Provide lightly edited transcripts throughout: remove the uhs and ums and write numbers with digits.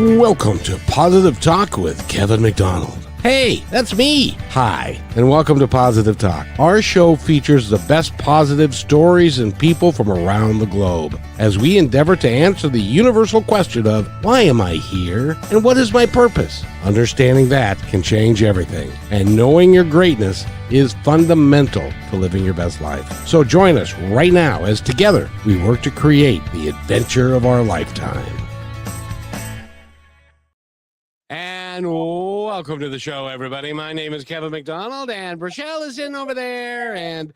Welcome to Positive Talk with Kevin McDonald. Hey, that's me. Hi, and welcome to Positive Talk. Our show features the best positive stories and people from around the globe as we endeavor to answer the universal question of why am I here and what is my purpose? Understanding that can change everything, and knowing your greatness is fundamental to living your best life. So join us right now as together we work to create the adventure of our lifetime. And welcome to the show, everybody. My name is Kevin McDonald, and Rochelle is in over there, and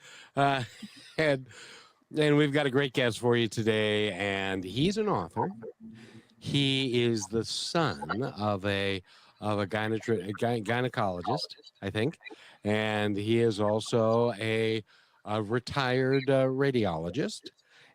we've got a great guest for you today. And he's an author. He is the son of a gynecologist, I think, and he is also a retired radiologist,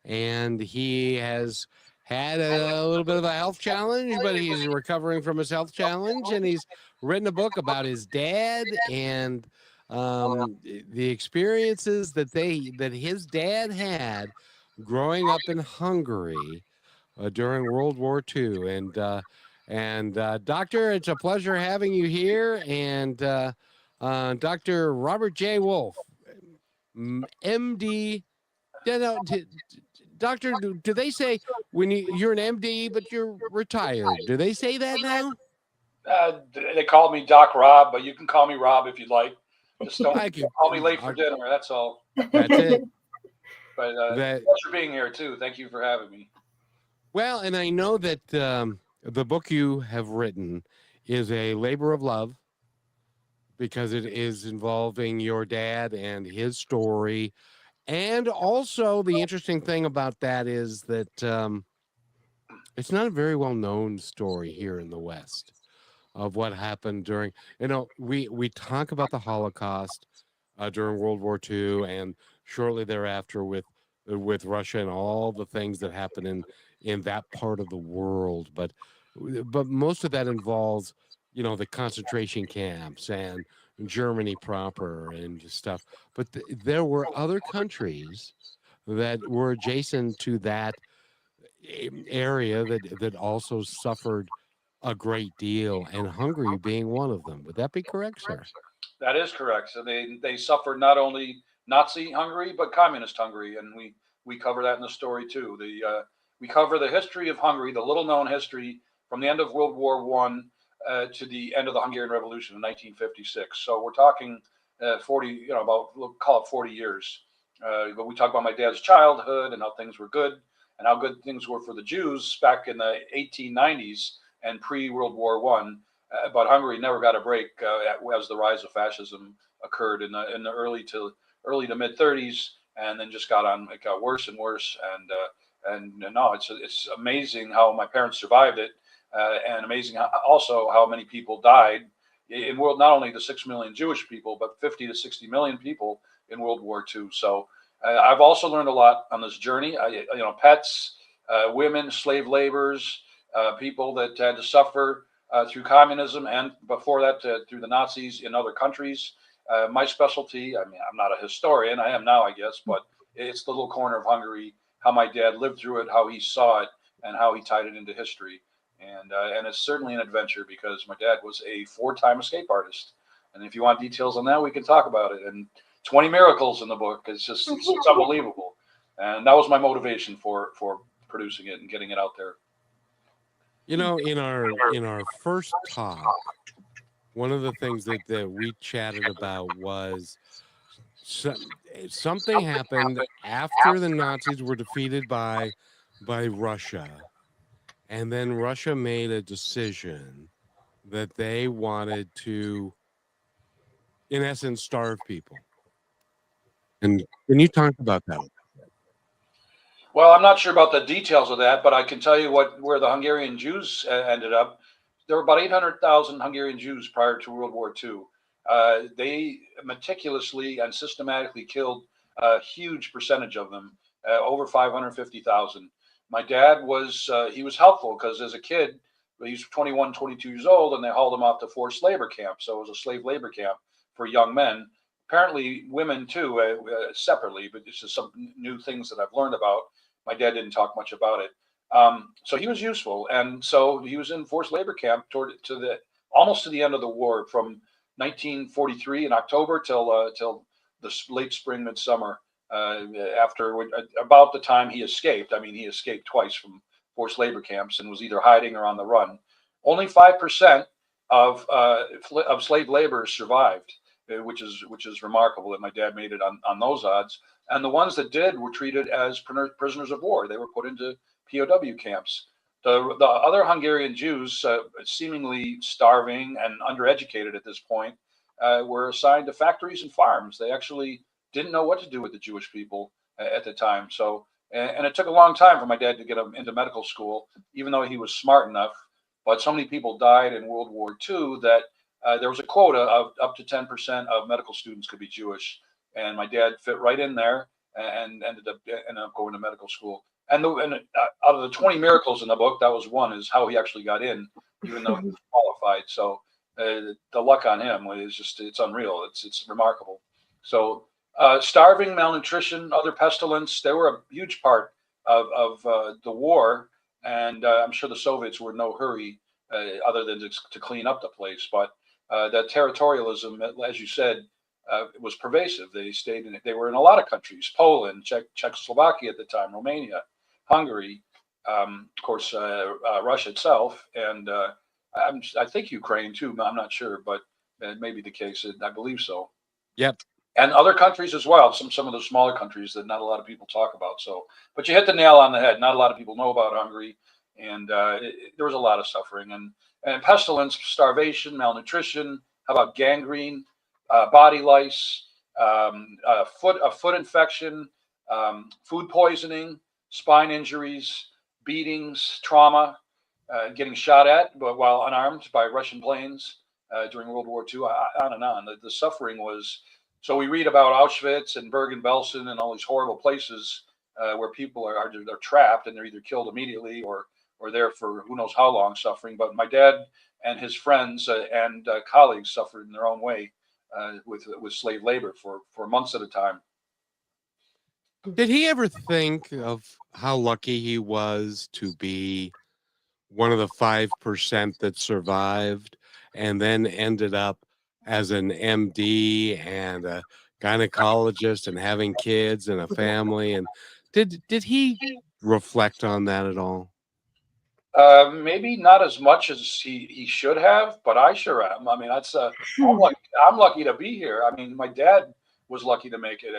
and he has had a little bit of a health challenge, but he's recovering from his health challenge, and he's written a book about his dad and the experiences that his dad had growing up in Hungary during World War II. And Doctor, it's a pleasure having you here. And Dr. Robert J. Wolf, M.D. Doctor, do they say when you're an MD, but you're retired? Do they say that now? They call me Doc Rob, but you can call me Rob if you'd like. Just don't call me late for dinner. That's all. That's it. But pleasure being here too. Thank you for having me. Well, and I know that the book you have written is a labor of love because it is involving your dad and his story. And also the interesting thing about that is that it's not a very well-known story here in the West of what happened during, we talk about the Holocaust during World War II and shortly thereafter with Russia and all the things that happened in that part of the world. But most of that involves, the concentration camps and Germany proper and stuff. But there were other countries that were adjacent to that area that also suffered a great deal, and Hungary being one of them. Would that be correct, sir? That is correct. So they suffered not only Nazi Hungary, but communist Hungary. And we cover that in the story too. We cover the history of Hungary, the little known history from the end of World War I to the end of the Hungarian Revolution in 1956. So we're talking 40, we'll call it 40 years. But we talk about my dad's childhood and how things were good and how good things were for the Jews back in the 1890s and pre-World War I. But Hungary never got a break as the rise of fascism occurred in the early to mid 30s, and then just it got worse and worse. And no, it's amazing how my parents survived it. And amazing also how many people died in world, not only the 6 million Jewish people, but 50 to 60 million people in World War II. So I've also learned a lot on this journey. Pets, women, slave laborers, people that had to suffer through communism and before that through the Nazis in other countries. My specialty, I'm not a historian, I am now, I guess, but it's the little corner of Hungary, how my dad lived through it, how he saw it, and how he tied it into history. And it's certainly an adventure because my dad was a 4-time escape artist. And if you want details on that, we can talk about it. And 20 miracles in the book. It's unbelievable. And that was my motivation for producing it and getting it out there. In our first talk, one of the things that we chatted about was something happened after the Nazis were defeated by Russia. And then Russia made a decision that they wanted to, in essence, starve people. And can you talk about that? Well, I'm not sure about the details of that, but I can tell you where the Hungarian Jews ended up. There were about 800,000 Hungarian Jews prior to World War II. They meticulously and systematically killed a huge percentage of them, over 550,000. My dad was helpful because as a kid, he was 21, 22 years old, and they hauled him off to forced labor camp. So it was a slave labor camp for young men. Apparently women too, separately, but it's just some new things that I've learned about. My dad didn't talk much about it. So he was useful, and so he was in forced labor camp almost to the end of the war, from 1943 in October till the late spring, midsummer. After about the time he escaped. I mean, he escaped twice from forced labor camps and was either hiding or on the run. Only 5% of slave laborers survived, which is remarkable that my dad made it on those odds. And the ones that did were treated as prisoners of war. They were put into POW camps. The other Hungarian Jews, seemingly starving and undereducated at this point, were assigned to factories and farms. They actually didn't know what to do with the Jewish people at the time. So, and it took a long time for my dad to get him into medical school, even though he was smart enough. But so many people died in World War II that there was a quota of up to 10% of medical students could be Jewish. And my dad fit right in there and ended up going to medical school. And out of the 20 miracles in the book, that was one, is how he actually got in, even though he was qualified. So the luck on him is it's unreal. It's remarkable. So starving, malnutrition, other pestilence, they were a huge part of the war. And I'm sure the Soviets were in no hurry other than to clean up the place. But that territorialism, as you said, was pervasive. They were in a lot of countries: Poland, Czechoslovakia at the time, Romania, Hungary, of course, Russia itself, and I think Ukraine too. I'm not sure, but it may be the case. I believe so. Yep. And other countries as well. Some of the smaller countries that not a lot of people talk about. So, but you hit the nail on the head. Not a lot of people know about Hungary, and there was a lot of suffering and pestilence, starvation, malnutrition. How about gangrene, body lice, a foot infection, food poisoning, spine injuries, beatings, trauma, getting shot at while unarmed by Russian planes during World War II, on and on. The suffering was, so we read about Auschwitz and Bergen-Belsen and all these horrible places where people are trapped and they're either killed immediately or there for who knows how long, suffering. But my dad and his friends and colleagues suffered in their own way with slave labor for months at a time. Did he ever think of how lucky he was to be one of the 5% that survived and then ended up as an MD and a gynecologist and having kids and a family? And did he reflect on that at all? Maybe not as much as he should have, but I sure am. I mean, I'm lucky to be here. I mean, my dad was lucky to make it.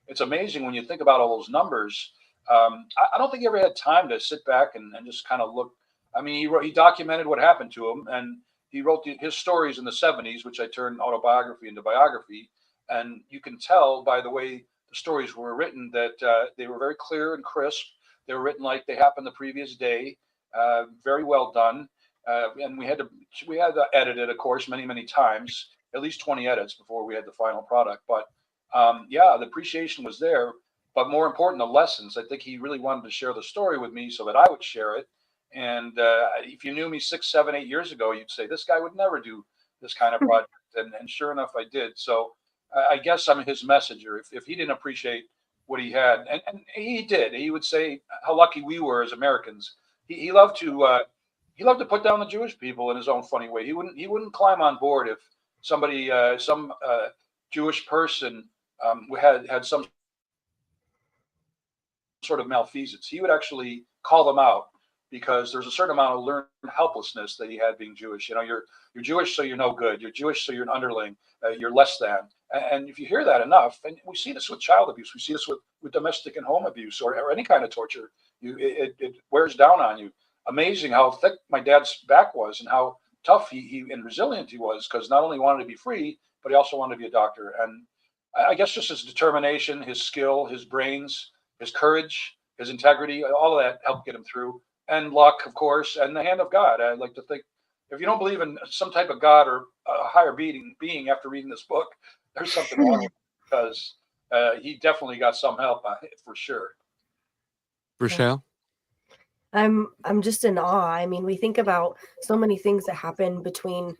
It's amazing when you think about all those numbers. I don't think he ever had time to sit back and just kind of look. I mean, he documented what happened to him, and he wrote his stories in the 70s, which I turned autobiography into biography. And you can tell by the way the stories were written that they were very clear and crisp. They were written like they happened the previous day. Very well done. And we had to edit it, of course, many times, at least 20 edits before we had the final product. But yeah, the appreciation was there. But more important, the lessons. I think he really wanted to share the story with me so that I would share it. And if you knew me 6, 7, 8 years ago, you'd say this guy would never do this kind of project. And sure enough, I did. So I guess I'm his messenger. If he didn't appreciate what he had, and he did, he would say how lucky we were as Americans. He loved to put down the Jewish people in his own funny way. He wouldn't climb on board if somebody, some Jewish person had some sort of malfeasance. He would actually call them out because there's a certain amount of learned helplessness that he had being Jewish. You know, you're Jewish, so you're no good. You're Jewish, so you're an underling. You're less than. And if you hear that enough, and we see this with child abuse, we see this with domestic and home abuse or any kind of torture, it wears down on you. Amazing how thick my dad's back was and how tough he and resilient he was, because not only wanted to be free, but he also wanted to be a doctor. And I guess just his determination, his skill, his brains, his courage, his integrity, all of that helped get him through. And luck, of course, and the hand of God. I'd like to think, if you don't believe in some type of God or a higher being after reading this book, there's something wrong with it, because he definitely got some help for sure. Rochelle? I'm just in awe. I mean, we think about so many things that happen between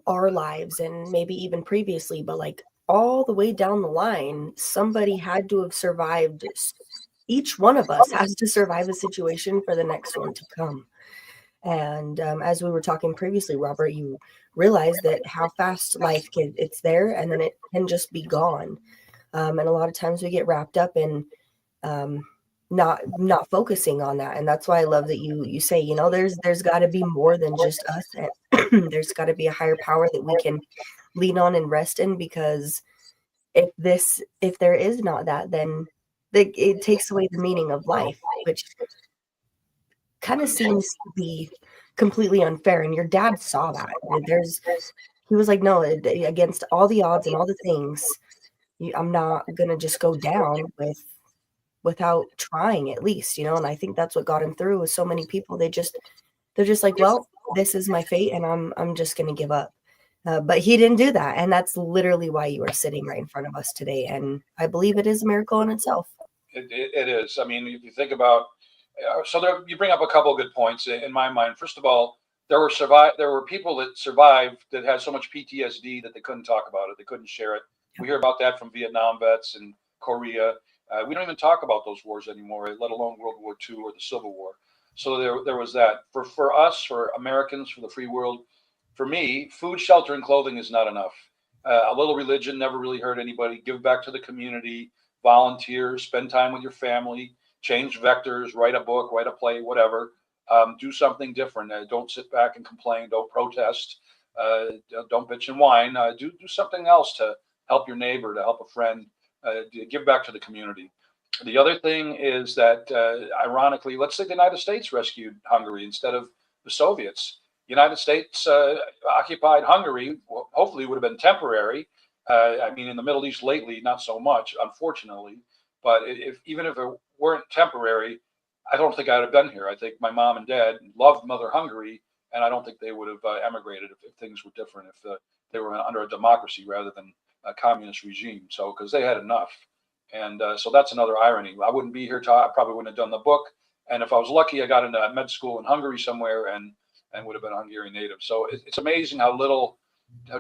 our lives and maybe even previously, but like all the way down the line, somebody had to have survived each one of us has to survive a situation for the next one to come. And as we were talking previously, Robert, you realize that how fast life can, it's there and then it can just be gone. And a lot of times we get wrapped up in not focusing on that. And that's why I love that you say, you know, there's got to be more than just us, and there's got to be a higher power that we can lean on and rest in, because if there is not that, then it takes away the meaning of life, which kind of seems to be completely unfair. And your dad saw that. He was like, no, against all the odds and all the things, I'm not gonna just go down without trying at least, you know. And I think that's what got him through. With so many people, they're just like, well, this is my fate, and I'm just gonna give up. But he didn't do that, and that's literally why you are sitting right in front of us today. And I believe it is a miracle in itself. It is. I mean, if you think about, you bring up a couple of good points in my mind. First of all, there were people that survived that had so much PTSD that they couldn't talk about it, they couldn't share it. We hear about that from Vietnam vets and Korea. We don't even talk about those wars anymore, let alone World War II or the Civil War. So there was that. For us, for Americans, for the free world, for me, food, shelter, and clothing is not enough. A little religion never really hurt anybody. Give back to the community, volunteer, spend time with your family, change vectors, write a book, write a play, whatever. Do something different. Don't sit back and complain. Don't protest. Don't bitch and whine. Do something else to help your neighbor, to help a friend. Give back to the community. The other thing is that, ironically, let's say the United States rescued Hungary instead of the Soviets. The United States occupied Hungary. Well, hopefully, it would have been temporary. I mean, in the Middle East lately, not so much, unfortunately. But even if it weren't temporary, I don't think I'd have been here. I think my mom and dad loved Mother Hungary, and I don't think they would have emigrated if things were different, if they were under a democracy rather than a communist regime. So, because they had enough. And so that's another irony. I wouldn't be here. I probably wouldn't have done the book. And if I was lucky, I got into med school in Hungary somewhere and would have been a Hungarian native. So it's amazing how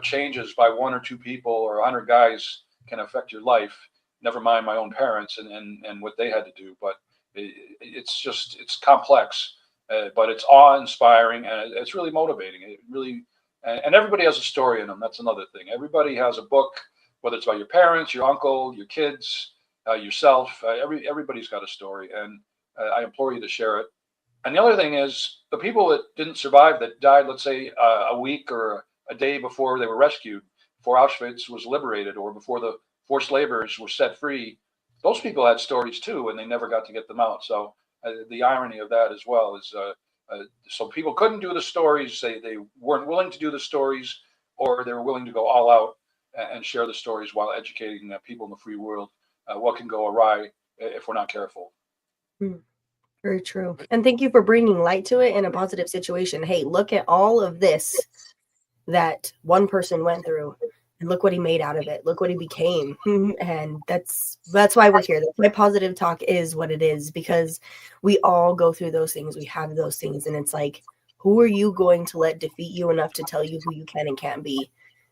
changes by one or two people or 100 guys can affect your life. Never mind my own parents and what they had to do. But it's complex, but it's awe-inspiring, and it's really motivating. It really, and everybody has a story in them. That's another thing. Everybody has a book, whether it's about your parents, your uncle, your kids, yourself. Everybody's got a story, and I implore you to share it. And the other thing is, the people that didn't survive, that died, let's say, a week or a day before they were rescued, before Auschwitz was liberated, or before the forced laborers were set free, those people had stories too, and they never got to get them out. So the irony of that as well is, so people couldn't do the stories. They weren't willing to do the stories, or they were willing to go all out and share the stories while educating people in the free world what can go awry if we're not careful. Very true. And thank you for bringing light to it in a positive situation. Hey, look at all of this that one person went through, and look what he made out of it. Look what he became. And that's why we're here. That's why positive talk is what it is, because we all go through those things. We have those things. And it's like, who are you going to let defeat you enough to tell you who you can and can't be?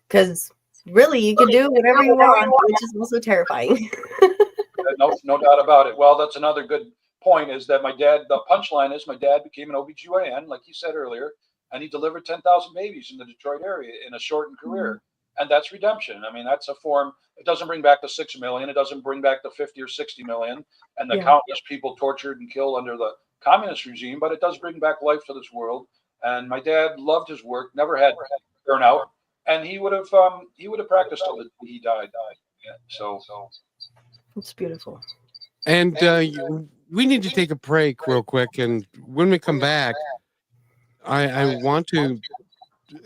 Because really, you can do whatever you want, which is also terrifying. No doubt about it. Well, that's another good point, is that the punchline is my dad became an OBGYN, like you said earlier, and he delivered 10,000 babies in the Detroit area in a shortened career. And that's redemption. I mean, that's a form. It doesn't bring back the 6 million. It doesn't bring back the 50 or 60 million and the countless people tortured and killed under the communist regime, but it does bring back life to this world. And my dad loved his work, never had burnout, and he would have practiced till he died. Yeah, so It's beautiful. And we need to take a break real quick. And when we come back, I want to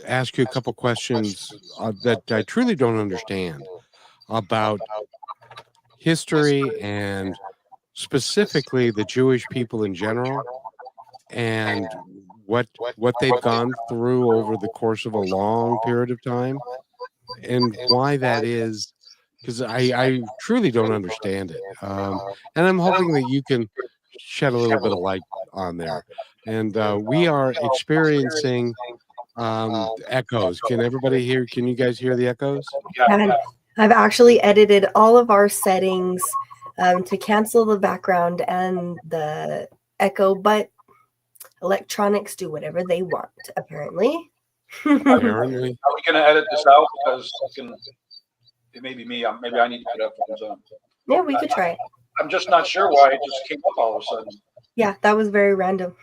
ask you a couple questions that I truly don't understand about history, and specifically the Jewish people in general, and what they've gone through over the course of a long period of time, and why that is, because I truly don't understand it. And I'm hoping that you can shed a little bit of light on there. And we are experiencing echoes. Can everybody hear? Can you guys hear the echoes? I've actually edited all of our settings to cancel the background and the echo, but electronics do whatever they want, apparently. Apparently. Are we going to edit this out? Because it may be me. Maybe I need to put headphones on. Yeah, we could try. I'm just not sure why it just came up all of a sudden. Yeah, that was very random.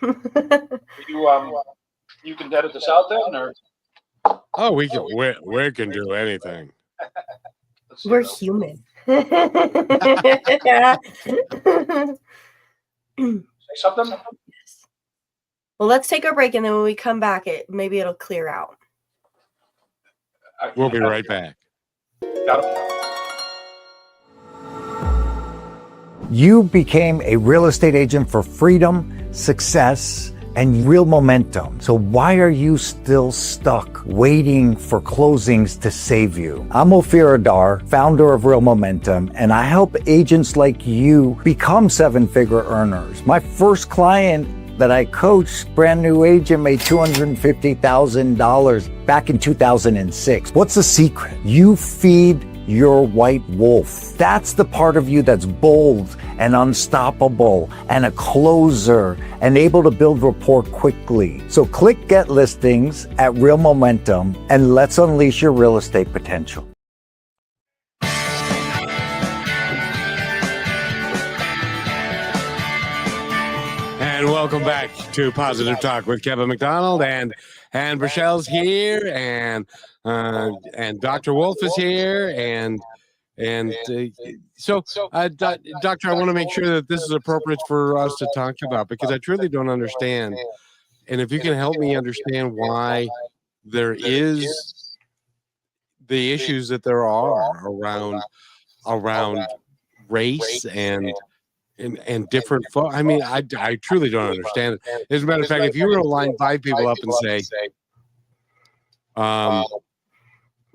You can edit this out then, or Oh, we can do anything. We're human. say something. Well, let's take a break, and then when we come back, maybe it'll clear out. We'll be right back. Got it. You became a real estate agent for freedom, success, and real momentum. So why are you still stuck waiting for closings to save you? I'm Ophir Adar, founder of Real Momentum, and I help agents like you become seven-figure earners. My first client that I coached, brand new agent, made $250,000 back in 2006. What's the secret? You feed your white wolf. That's the part of you that's bold and unstoppable and a closer and able to build rapport quickly. So click Get Listings at Real Momentum and let's unleash your real estate potential. And welcome back to Positive Talk with Kevin McDonald, and Rochelle's here, and Dr. Wolf is here, so Doctor, I want to make sure that this is appropriate for us to talk about, because I truly don't understand, and if you can help me understand why there is the issues that there are around race and different folks. I mean, I truly don't understand it. As a matter of fact, if you were to line 5 people up and say,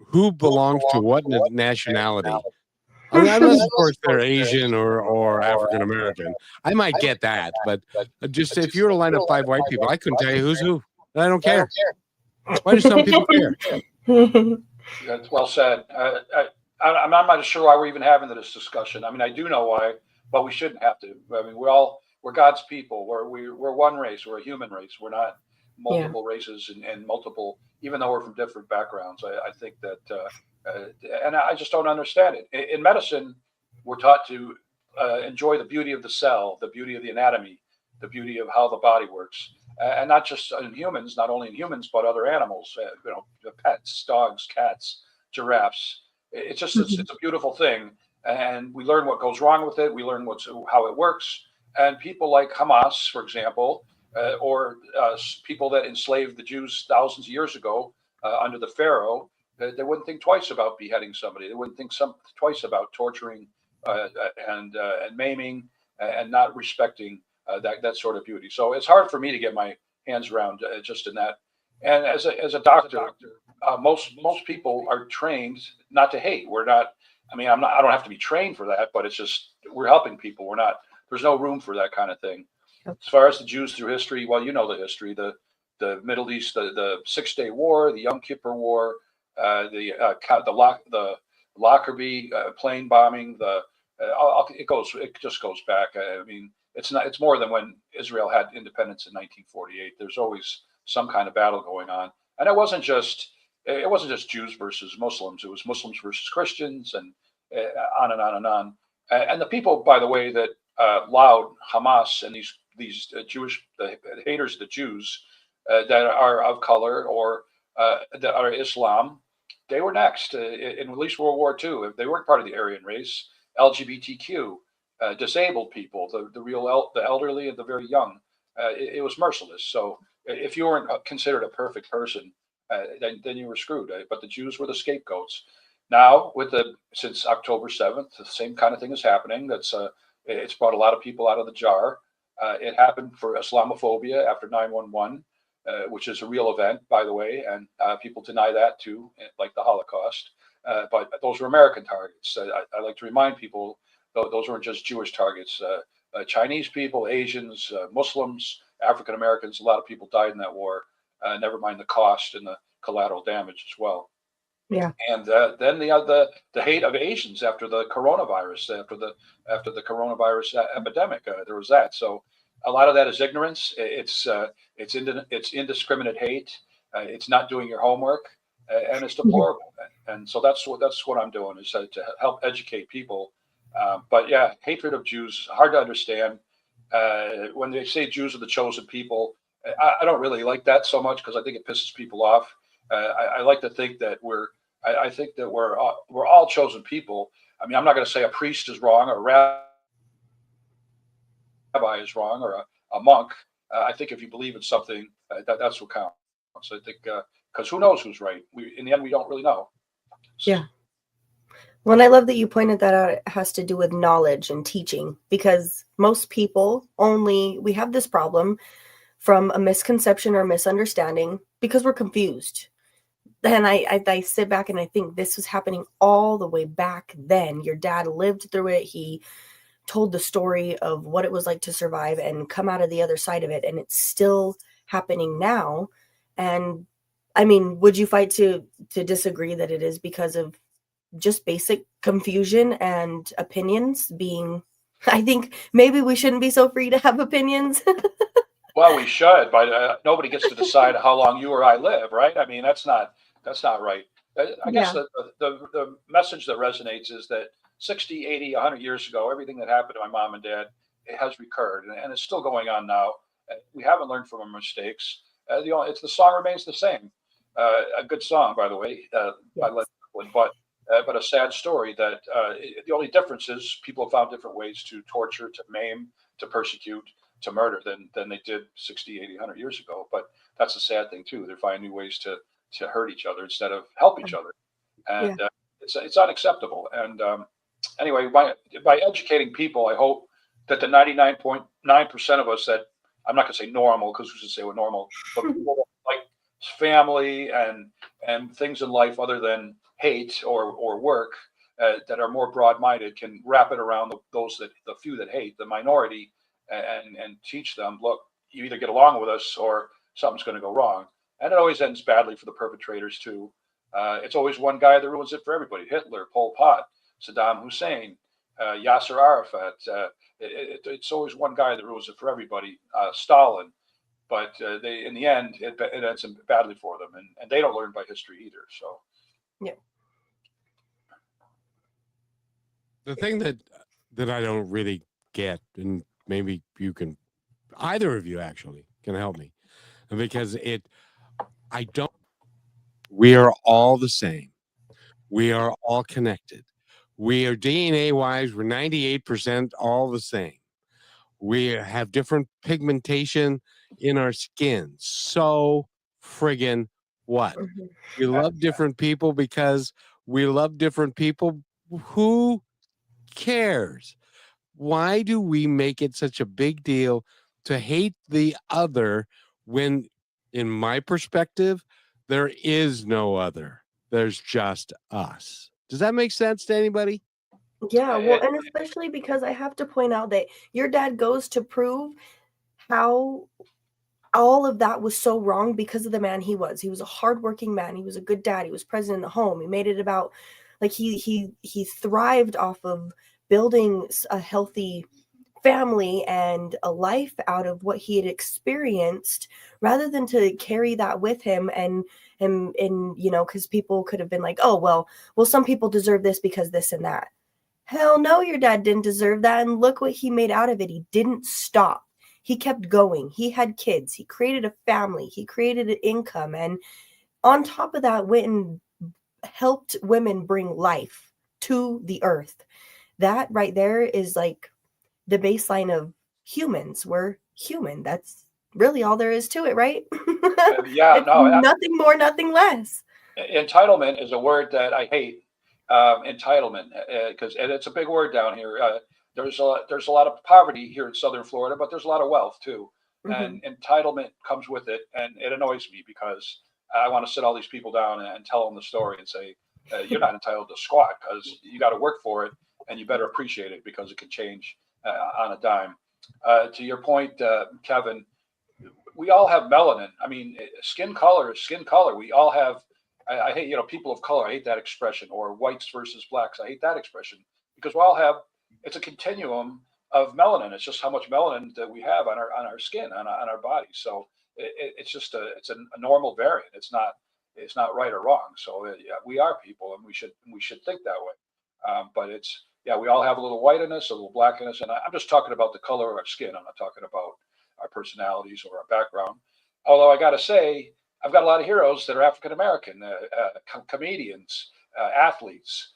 who belongs to what nationality, unless of course they're Asian or African American, I might get that. But just if you were to line up 5 white people, I couldn't tell you who's who. I don't care. Why do some people care? That's well said. I'm not sure why we're even having this discussion. I mean, I do know why, but we shouldn't have to. I mean, we're God's people. We're one race. We're a human race. We're not multiple races and multiple, even though we're from different backgrounds. I think that, and I just don't understand it. In medicine, we're taught to enjoy the beauty of the cell, the beauty of the anatomy, the beauty of how the body works, and not just in humans, not only in humans, but other animals. Pets, dogs, cats, giraffes. It's a beautiful thing. And we learn what goes wrong with it. We learn how it works. And people like Hamas, for example, or people that enslaved the Jews thousands of years ago under the Pharaoh, they wouldn't think twice about beheading somebody. They wouldn't think twice about torturing and maiming and not respecting that sort of beauty. So it's hard for me to get my hands around just in that. And as a doctor, most people are trained not to hate. We're not. I mean, I don't have to be trained for that, but it's just we're helping people. We're not. There's no room for that kind of thing. As far as the Jews through history, well, you know the history, the Middle East, the 6-Day War, the Yom Kippur War, the Lockerbie plane bombing. It just goes back. I mean, it's more than when Israel had independence in 1948. There's always some kind of battle going on, and it wasn't just Jews versus Muslims. It was Muslims versus Christians, and on and on and on. And the people, by the way, that allowed Hamas and these Jewish haters of the Jews that are of color or that are Islam, they were next in at least World War II. They weren't part of the Aryan race. LGBTQ, disabled people, the elderly and the very young. It was merciless. So if you weren't considered a perfect person, then you were screwed. But the Jews were the scapegoats. Now, since October 7th, the same kind of thing is happening. It's brought a lot of people out of the jar. It happened for Islamophobia after 9/11, which is a real event, by the way, and people deny that too, like the Holocaust. But those were American targets. I like to remind people those weren't just Jewish targets. Chinese people, Asians, Muslims, African Americans, a lot of people died in that war. Never mind the cost and the collateral damage as well. Yeah. And then the hate of Asians after the coronavirus, after the coronavirus epidemic, there was that. So a lot of that is ignorance. It's indiscriminate hate. It's not doing your homework, and it's deplorable. And so that's what I'm doing, is to help educate people. But yeah, hatred of Jews, hard to understand. When they say Jews are the chosen people, I don't really like that so much, because I think it pisses people off. I like to think that I think that we're all chosen people. I mean, I'm not going to say a priest is wrong, or a rabbi is wrong, or a monk. I think if you believe in something, that's what counts. I think, because who knows who's right? In the end, we don't really know. Yeah. Well, and I love that you pointed that out. It has to do with knowledge and teaching, because most people we have this problem from a misconception or misunderstanding because we're confused. And I sit back and I think this was happening all the way back then. Your dad lived through it. He told the story of what it was like to survive and come out of the other side of it. And it's still happening now. And I mean, would you fight to disagree that it is because of just basic confusion and opinions being, I think maybe we shouldn't be so free to have opinions. Well, we should, but nobody gets to decide how long you or I live, right? I mean, that's not right. I guess the message that resonates is that 60, 80, 100 years ago, everything that happened to my mom and dad, it has recurred, and it's still going on now. We haven't learned from our mistakes. The song remains the same. A good song, by the way, by Led Zeppelin, but a sad story that the only difference is people have found different ways to torture, to maim, to persecute, to murder than they did 60, 80, 100 years ago. But that's a sad thing too. They're finding new ways to hurt each other instead of help each other. And it's unacceptable. And anyway, by educating people, I hope that the 99.9% of us that, I'm not going to say normal, because we should say we're normal, but people that like family and things in life other than hate or work, that are more broad-minded, can wrap it around the few that hate, the minority, and teach them, look, you either get along with us or something's going to go wrong. And it always ends badly for the perpetrators too. It's always one guy that ruins it for everybody: Hitler, Pol Pot, Saddam Hussein, Yasser Arafat. It's always one guy that ruins it for everybody, Stalin. But in the end, it ends badly for them, and they don't learn by history either. So, yeah. The thing that I don't really get, and maybe either of you actually can help me, because we are all the same. We are all connected. We are DNA wise, we're 98% all the same. We have different pigmentation in our skin. So friggin' what? We love different people because we love different people. Who cares? Why do we make it such a big deal to hate the other when, in my perspective, there is no other? There's just us. Does that make sense to anybody? Yeah, well, and especially because I have to point out that your dad goes to prove how all of that was so wrong because of the man he was. He was a hardworking man. He was a good dad. He was present in the home. He made it about, like, he thrived off of building a healthy family and a life out of what he had experienced, rather than to carry that with him and because people could have been like, oh, well, some people deserve this because this and that. Hell no, your dad didn't deserve that. And look what he made out of it. He didn't stop. He kept going. He had kids. He created a family. He created an income. And on top of that, went and helped women bring life to the earth. That right there is like the baseline of humans. We're human. That's really all there is to it, right? Yeah, no. Nothing more, nothing less. Entitlement is a word that I hate. Entitlement, because it's a big word down here. There's a lot of poverty here in Southern Florida, but there's a lot of wealth too, and entitlement comes with it, and it annoys me because I want to sit all these people down and tell them the story and say, you're not entitled to squat, because you got to work for it, and you better appreciate it, because it can change on a dime. To your point, Kevin, we all have melanin. I mean, skin color is skin color. We all have I hate, people of color. I hate that expression, or whites versus blacks. I hate that expression because we all have. It's a continuum of melanin. It's just how much melanin that we have on our skin, on our body. So it's just a normal variant. It's not right or wrong. So yeah, we are people, and we should think that way. But we all have a little white in us, a little black in us, and I'm just talking about the color of our skin. I'm not talking about our personalities or our background. Although I got to say, I've got a lot of heroes that are African American, comedians, athletes,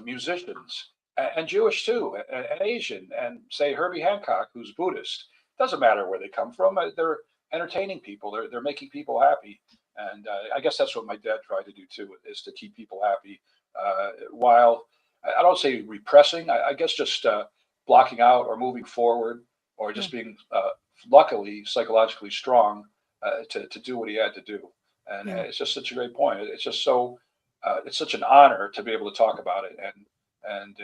musicians, and Jewish too, and Asian, and say Herbie Hancock, who's Buddhist. Doesn't matter where they come from. They're entertaining people. They're making people happy, and I guess that's what my dad tried to do too, is to keep people happy, while I don't say repressing. I guess just blocking out or moving forward, or just being luckily psychologically strong to do what he had to do. And it's just such a great point. It's just so it's such an honor to be able to talk about it and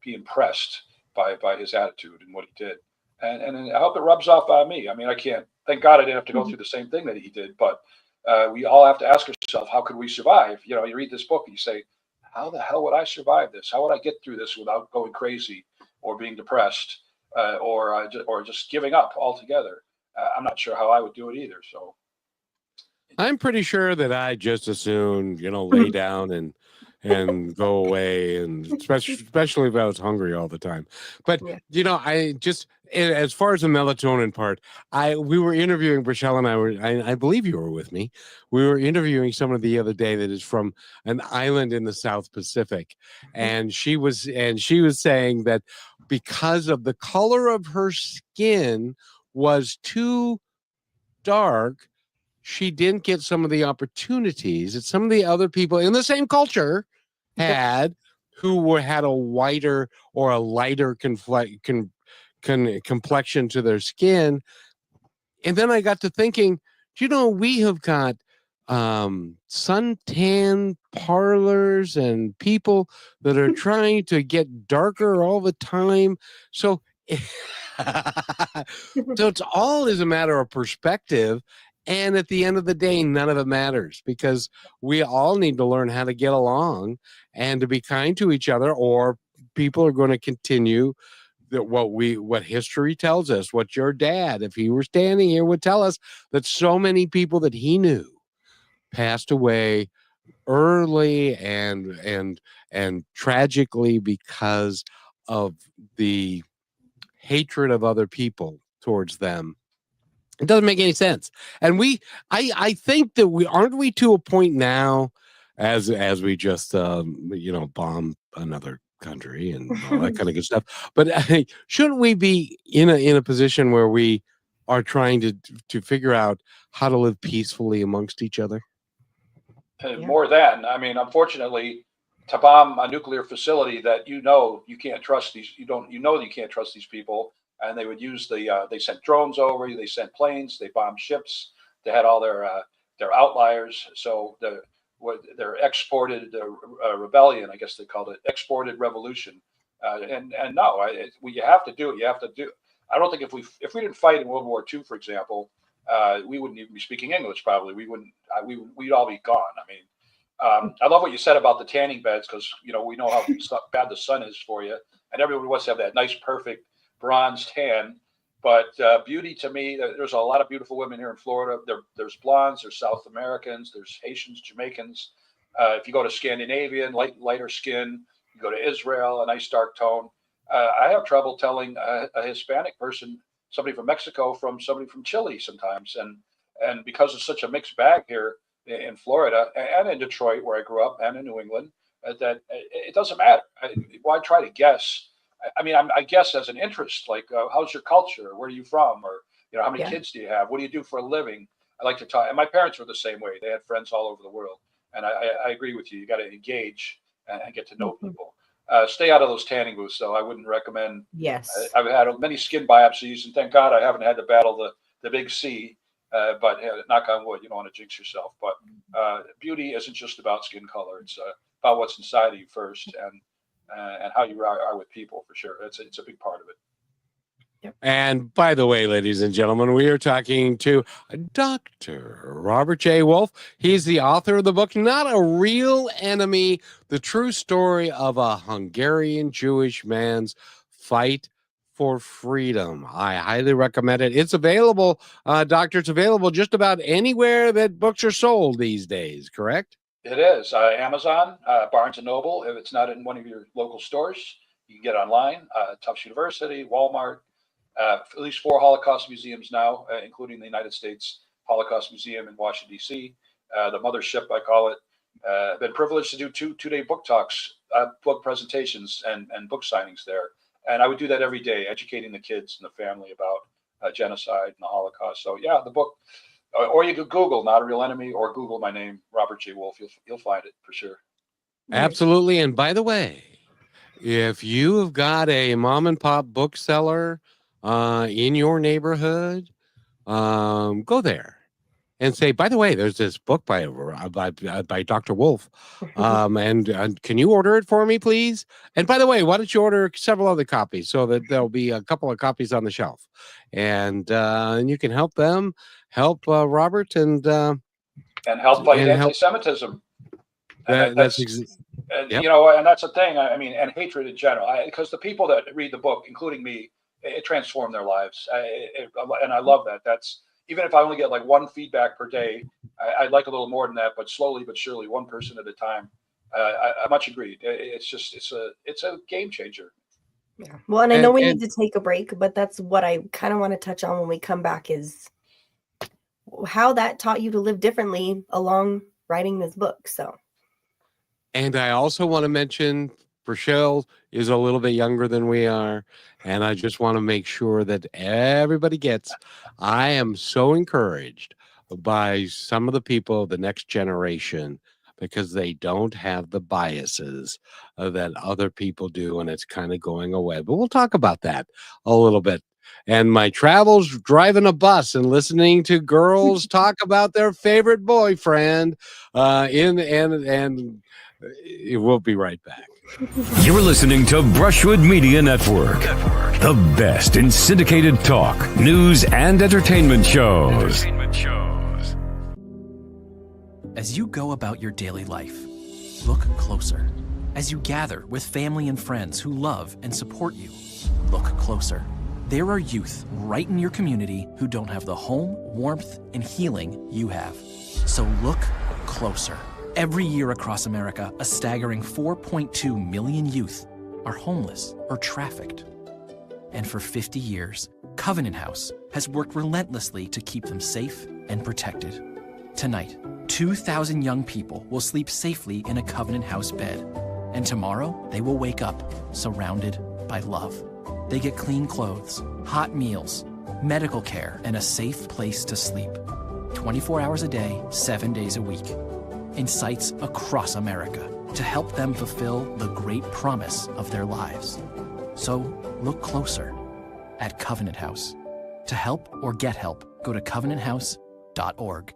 be impressed by his attitude and what he did. And I hope it rubs off on me. I mean, I can't. Thank God I didn't have to go through the same thing that he did. But we all have to ask ourselves, how could we survive? You read this book and you say, how the hell would I survive this? How would I get through this without going crazy or being depressed or just giving up altogether? I'm not sure how I would do it either. So I'm pretty sure that I just as soon, lay down and go away, and especially if I was hungry all the time. But I just, as far as the melatonin part, we were interviewing, Rochelle and I believe you were with me. We were interviewing someone the other day that is from an island in the South Pacific, and she was saying that because of the color of her skin was too dark, she didn't get some of the opportunities that some of the other people in the same culture had, who had a whiter or a lighter complexion to their skin. And then I got to thinking, we have got suntan parlors and people that are trying to get darker all the time. So it's all is a matter of perspective. And at the end of the day, none of it matters, because we all need to learn how to get along and to be kind to each other, or people are going to continue what history tells us, what your dad, if he were standing here, would tell us, that so many people that he knew passed away early and tragically because of the hatred of other people towards them. It doesn't make any sense. And I think that aren't we to a point now, as we just bomb another country and all that kind of good stuff. But shouldn't we be in a position where we are trying to figure out how to live peacefully amongst each other? More than, I mean, unfortunately, to bomb a nuclear facility that you can't trust these, you can't trust these people. And they would use they sent drones over, they sent planes, they bombed ships, they had all their outliers. So their exported rebellion, I guess they called it, exported revolution. And no, you have to do it. You have to do. I don't think if we didn't fight in World War II, for example, we wouldn't even be speaking English. Probably we'd all be gone. I mean, I love what you said about the tanning beds, because we know how bad the sun is for you, and everyone wants to have that nice, perfect bronze tan. But beauty, to me, there's a lot of beautiful women here in Florida. There's blondes, there's South Americans, there's Haitians, Jamaicans. If you go to Scandinavian, lighter skin, you go to Israel, a nice dark tone. I have trouble telling a Hispanic person, somebody from Mexico, from somebody from Chile sometimes. And because it's such a mixed bag here in Florida and in Detroit, where I grew up, and in New England, that it doesn't matter. Why try to guess? I mean, I guess as an interest, like, how's your culture? Where are you from? Or, how many kids do you have? What do you do for a living? I like to talk. And my parents were the same way. They had friends all over the world. And I agree with you. You got to engage and get to know people. Stay out of those tanning booths, though. I wouldn't recommend. Yes. I've had many skin biopsies, and thank God I haven't had to battle the big C. But knock on wood, you don't want to jinx yourself. But beauty isn't just about skin color. It's about what's inside of you first, and how you are with people, for sure. It's a big part of it. And by the way, ladies and gentlemen, we are talking to Dr. Robert J. Wolf. He's the author of the book, Not a Real Enemy, the true story of a Hungarian Jewish man's fight for freedom. I highly recommend it. It's available, Doctor, it's available just about anywhere that books are sold these days, correct? It is. Amazon, Barnes & Noble. If it's not in one of your local stores, you can get it online. Tufts University, Walmart. At least 4 Holocaust museums now, including the United States Holocaust Museum in Washington, D.C., the mothership, I call it. Been privileged to do two-day book talks, book presentations, and book signings there. And I would do that every day, educating the kids and the family about genocide and the Holocaust. So, yeah, the book, or you could Google Not a Real Enemy or Google my name, Robert J. Wolf. You'll find it for sure. Absolutely. And by the way, if you have got a mom and pop bookseller in your neighborhood, go there and say, by the way, there's this book by Dr. Wolf, and can you order it for me, please? And by the way, why don't you order several other copies so that there'll be a couple of copies on the shelf, and you can help them, help Robert, and help fight anti-Semitism. And yep. you know, and that's the thing. I mean, and hatred in general, because the people that read the book, including me, it transformed their lives, and I love that. That's even if I only get like one feedback per day, I'd like a little more than that. But slowly but surely, one person at a time. I much agreed. It's a game changer. Yeah. Well, and I know we need to take a break, but that's what I kind of want to touch on when we come back is how that taught you to live differently along writing this book. So. And I also want to mention Rochelle is a little bit younger than we are. And I just want to make sure that everybody gets, I am so encouraged by some of the people, the next generation, because they don't have the biases that other people do. And it's kind of going away. But we'll talk about that a little bit. And my travels driving a bus and listening to girls talk about their favorite boyfriend and we'll be right back. You're listening to Brushwood Media Network, the best in syndicated talk, news, and entertainment shows. As you go about your daily life, look closer. As you gather with family and friends who love and support you, look closer. There are youth right in your community who don't have the home, warmth, and healing you have. So look closer. Every year across America, a staggering 4.2 million youth are homeless or trafficked. And for 50 years, Covenant House has worked relentlessly to keep them safe and protected. Tonight, 2,000 young people will sleep safely in a Covenant House bed. And tomorrow, they will wake up surrounded by love. They get clean clothes, hot meals, medical care, and a safe place to sleep. 24 hours a day, 7 days a week. In sites across America to help them fulfill the great promise of their lives. So look closer at Covenant House. To help or get help, go to covenanthouse.org.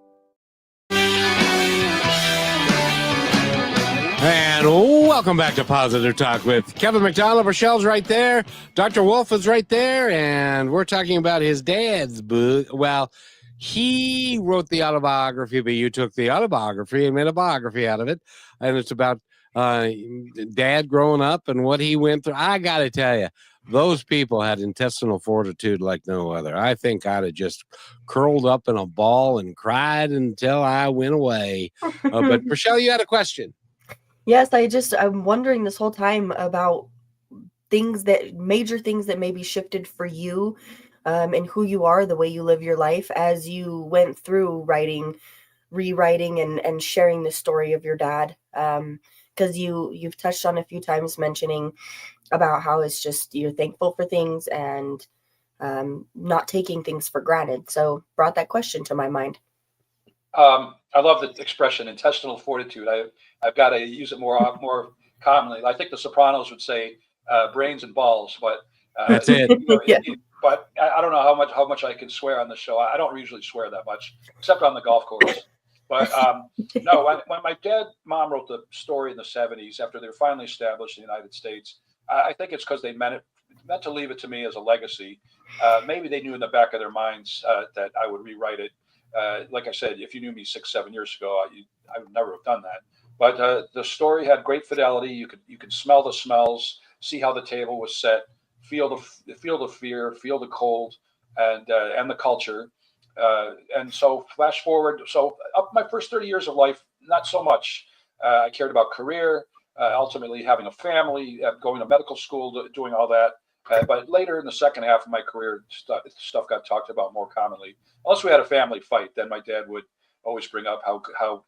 And welcome back to Positive Talk with Kevin McDonald. Rochelle's right there. Dr. Wolf is right there. And we're talking about his dad's book. Well, he wrote the autobiography, but you took the autobiography and made a biography out of it. And it's about dad growing up and what he went through. I got to tell you, those people had intestinal fortitude like no other. I think I'd have just curled up in a ball and cried until I went away. But Rochelle, you had a question. Yes, I'm wondering this whole time about major things that maybe shifted for you. And who you are, the way you live your life as you went through writing, rewriting, and sharing the story of your dad. Because you've touched on a few times mentioning about how it's just you're thankful for things and not taking things for granted. So brought that question to my mind. I love the expression intestinal fortitude. I've got to use it more commonly. I think the Sopranos would say brains and balls, but that's it. Yeah. But I don't know how much I can swear on the show. I don't usually swear that much, except on the golf course. But no, when my mom wrote the story in the 70s, after they were finally established in the United States, I think it's because they meant it meant to leave it to me as a legacy. Maybe they knew in the back of their minds that I would rewrite it. Like I said, if you knew me 6-7 years ago, I would never have done that. But the story had great fidelity. You could smell the smells, see how the table was set, feel the fear, feel the cold, and the culture. And so flash forward. So up my first 30 years of life, not so much. I cared about career, ultimately having a family, going to medical school, doing all that. But later in the second half of my career, stuff got talked about more commonly. Unless we had a family fight, then my dad would always bring up how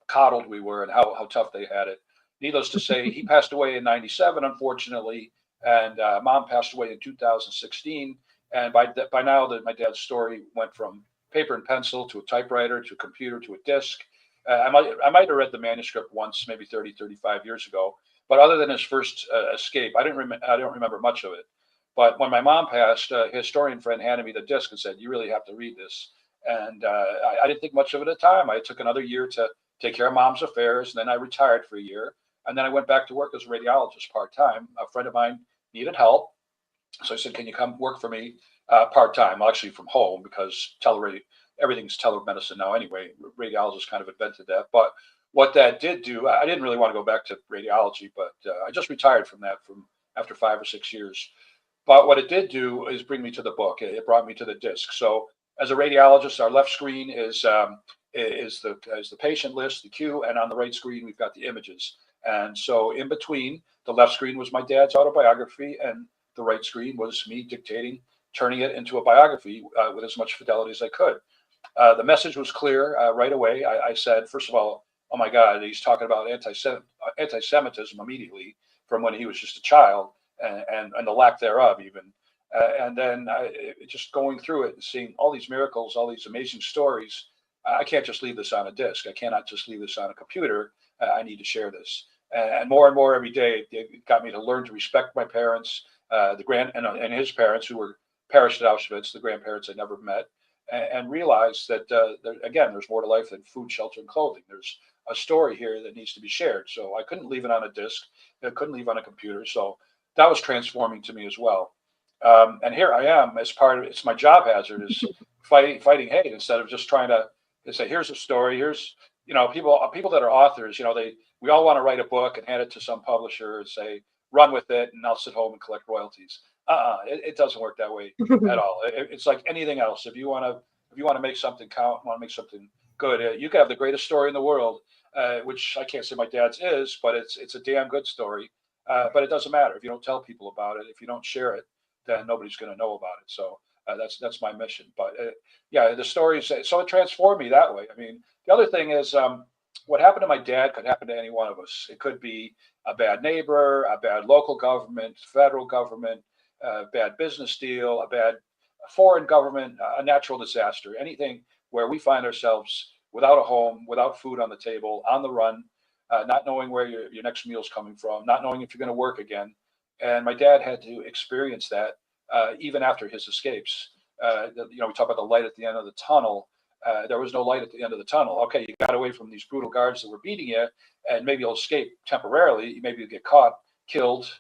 coddled we were and how tough they had it. Needless to say, he passed away in '97, unfortunately, and Mom passed away in 2016. And by now, my dad's story went from paper and pencil to a typewriter to a computer to a disc. I might have read the manuscript once, maybe 30, 35 years ago. But other than his first escape, I don't remember much of it. But when my mom passed, a historian friend handed me the disc and said, "You really have to read this." And I didn't think much of it at the time. I took another year to take care of Mom's affairs, and then I retired for a year. And then I went back to work as a radiologist part-time. A friend of mine needed help. So I said, "Can you come work for me part-time?" Well, actually from home, because everything's telemedicine now anyway. Radiologists kind of invented that. But what that did do, I didn't really want to go back to radiology, but I just retired from that after 5 or 6 years. But what it did do is bring me to the book. It brought me to the disc. So as a radiologist, our left screen is the patient list, the queue, and on the right screen we've got the images. And so in between, the left screen was my dad's autobiography, and the right screen was me dictating, turning it into a biography with as much fidelity as I could. The message was clear right away. I said, first of all, oh my God, he's talking about anti-Semitism immediately from when he was just a child, and the lack thereof even. And then just going through it and seeing all these miracles, all these amazing stories. I can't just leave this on a disc. I cannot just leave this on a computer. I need to share this. And more every day, it got me to learn to respect my parents, and his parents who were perished at Auschwitz, the grandparents I never met, and realize that, again, there's more to life than food, shelter, and clothing. There's a story here that needs to be shared. So I couldn't leave it on a disc. I couldn't leave it on a computer. So that was transforming to me as well. And here I am as part of it's my job hazard is fighting hate instead of just trying to say, here's a story. Here's, people that are authors, we all want to write a book and hand it to some publisher and say, run with it, and I'll sit home and collect royalties. It doesn't work that way at all. It's like anything else. If you want to make something count, want to make something good, you can have the greatest story in the world, which I can't say my dad's is, but it's a damn good story. But it doesn't matter if you don't tell people about it. If you don't share it, then nobody's going to know about it. So that's my mission. But yeah, the stories. So it transformed me that way. I mean, the other thing is what happened to my dad could happen to any one of us. It could be a bad neighbor, a bad local government, federal government, a bad business deal, a bad foreign government, a natural disaster, anything where we find ourselves without a home, without food on the table, on the run, not knowing where your next meal is coming from, not knowing if you're going to work again. And my dad had to experience that even after his escapes. We talk about the light at the end of the tunnel. There was no light at the end of the tunnel. Okay, you got away from these brutal guards that were beating you, and maybe you'll escape temporarily. Maybe you'll get caught, killed,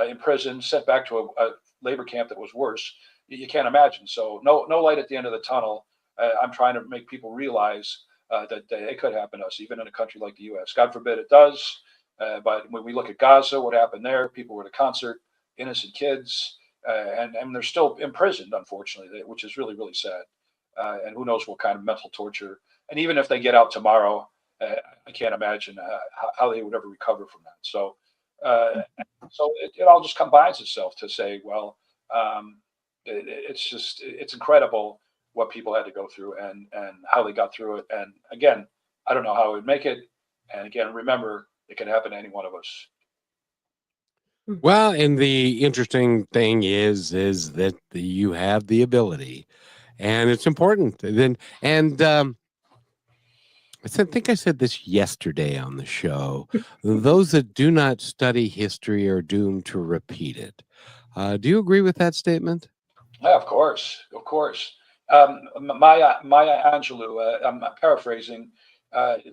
imprisoned, sent back to a labor camp that was worse. You can't imagine. So no light at the end of the tunnel. I'm trying to make people realize that it could happen to us, even in a country like the U.S. God forbid it does. But when we look at Gaza, what happened there? People were at a concert, innocent kids, and they're still imprisoned, unfortunately, which is really, really sad. And who knows what kind of mental torture. And even if they get out tomorrow, I can't imagine how they would ever recover from that. So it all just combines itself to say, well, it's incredible what people had to go through and how they got through it. And again, I don't know how I would make it. And again, remember, it can happen to any one of us. Well, and the interesting thing is that you have the ability, and it's important. I think I said this yesterday on the show. Those that do not study history are doomed to repeat it. Do you agree with that statement? Yeah, of course. Maya Angelou, I'm paraphrasing.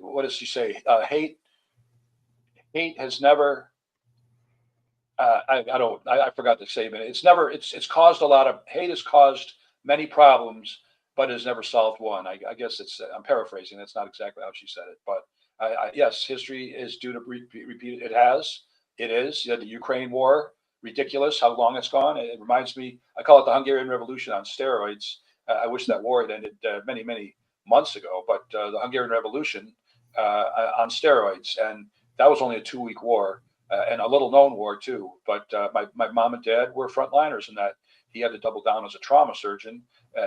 What does she say? Hate has never I forgot the statement. It's caused a lot of hate, has caused many problems, but has never solved one. I guess I'm paraphrasing. That's not exactly how she said it, but yes, history is due to repeat. It is. You had the Ukraine war, ridiculous how long it's gone. It reminds me, I call it the Hungarian Revolution on steroids. I wish that war had ended many months ago, but the Hungarian Revolution on steroids, and that was only a 2-week war. And a little known war too. But my mom and dad were frontliners in that. He had to double down as a trauma surgeon,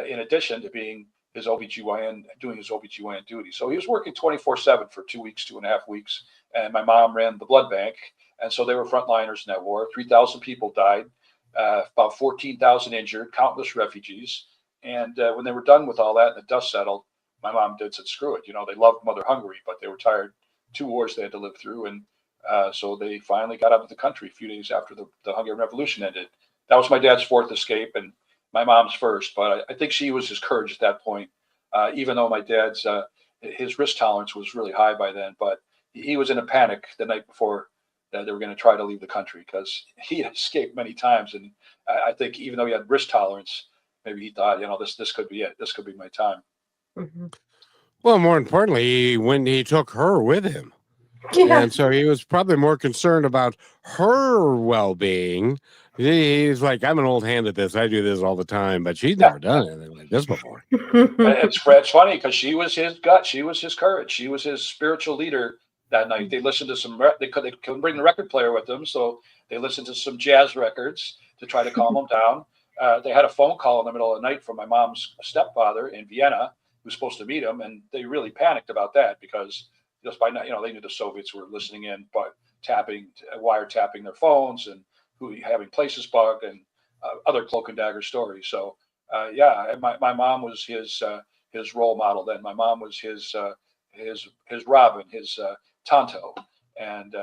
in addition to being his OBGYN, doing his OBGYN duty. So he was working 24/7 for 2 weeks, 2.5 weeks. And my mom ran the blood bank. And so they were frontliners in that war. 3,000 people died, about 14,000 injured, countless refugees. And when they were done with all that and the dust settled, my mom said, screw it. They loved Mother Hungary, but they were tired. 2 wars they had to live through. And so they finally got out of the country a few days after the Hungarian Revolution ended. That was my dad's 4th escape and my mom's first, but I think she was discouraged at that point, even though my dad's his risk tolerance was really high by then. But he was in a panic the night before that they were going to try to leave the country because he had escaped many times. And I think even though he had risk tolerance, maybe he thought, this could be it. This could be my time. Mm-hmm. Well, more importantly, when he took her with him. Yeah. And so he was probably more concerned about her well-being. He's like, I'm an old hand at this. I do this all the time, but she's never done anything like this before. It's funny because she was his gut. She was his courage. She was his spiritual leader that night. They listened to some, they couldn't bring the record player with them. So they listened to some jazz records to try to calm him down. They had a phone call in the middle of the night from my mom's stepfather in Vienna, who was supposed to meet him. And they really panicked about that because just by now, they knew the Soviets were listening in, but wiretapping their phones and having places bugged and other cloak and dagger stories. So my mom was his role model. Then my mom was his Robin, his Tonto, and